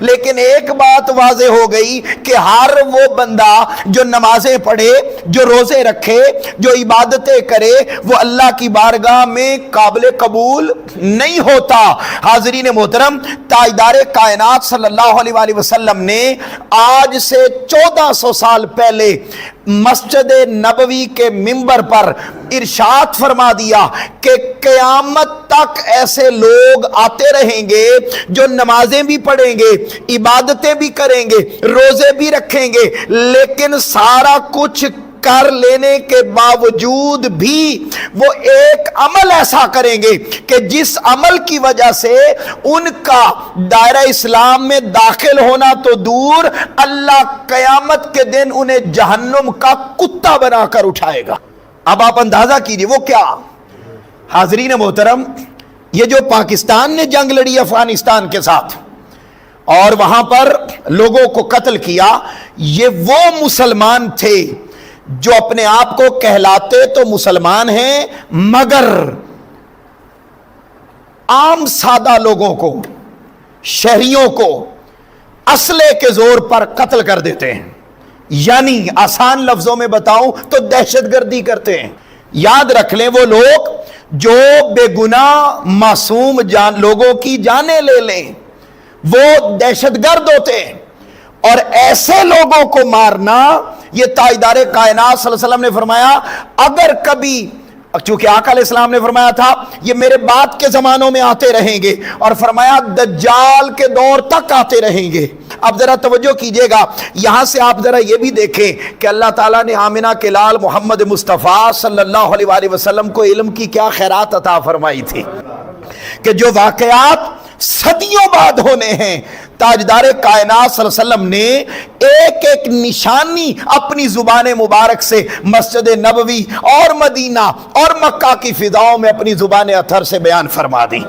لیکن ایک بات واضح ہو گئی کہ ہر وہ بندہ جو نمازیں پڑھے، جو روزے رکھے، جو عبادتیں کرے، وہ اللہ کی بارگاہ میں قابل قبول نہیں ہوتا۔ حاضرین محترم، تاجدار کائنات صلی اللہ علیہ وآلہ وسلم نے آج سے 1400 سال پہلے مسجد نبوی کے منبر پر ارشاد فرما دیا کہ قیامت تک ایسے لوگ آتے رہیں گے جو نمازیں بھی پڑھیں گے، عبادتیں بھی کریں گے، روزے بھی رکھیں گے، لیکن سارا کچھ کر لینے کے باوجود بھی وہ ایک عمل ایسا کریں گے کہ جس عمل کی وجہ سے ان کا دائرہ اسلام میں داخل ہونا تو دور، اللہ قیامت کے دن انہیں جہنم کا کتا بنا کر اٹھائے گا۔ اب آپ اندازہ کیجئے وہ کیا۔ حاضرین محترم، یہ جو پاکستان نے جنگ لڑی افغانستان کے ساتھ اور وہاں پر لوگوں کو قتل کیا، یہ وہ مسلمان تھے جو اپنے آپ کو کہلاتے تو مسلمان ہیں مگر عام سادہ لوگوں کو، شہریوں کو اسلحے کے زور پر قتل کر دیتے ہیں، یعنی آسان لفظوں میں بتاؤں تو دہشت گردی کرتے ہیں۔ یاد رکھ لیں، وہ لوگ جو بے گناہ معصوم لوگوں کی جانیں لے لیں وہ دہشت گرد ہوتے ہیں، اور ایسے لوگوں کو مارنا، یہ تاجدار کائنات صلی اللہ علیہ وسلم نے فرمایا اگر کبھی، چونکہ آقا علیہ السلام نے فرمایا تھا یہ میرے بعد کے زمانوں میں آتے رہیں گے، اور فرمایا دجال کے دور تک آتے رہیں گے۔ اب ذرا توجہ کیجئے گا، یہاں سے آپ ذرا یہ بھی دیکھیں کہ اللہ تعالیٰ نے آمنہ کے لال محمد مصطفیٰ صلی اللہ علیہ وآلہ وسلم کو علم کی کیا خیرات عطا فرمائی تھی کہ جو واقعات صدیوں بعد ہونے ہیں، تاجدار کائنات صلی اللہ علیہ وسلم نے ایک ایک نشانی اپنی زبان مبارک سے مسجد نبوی اور مدینہ اور مکہ کی فضاؤں میں اپنی زبان اطہر سے بیان فرما دی۔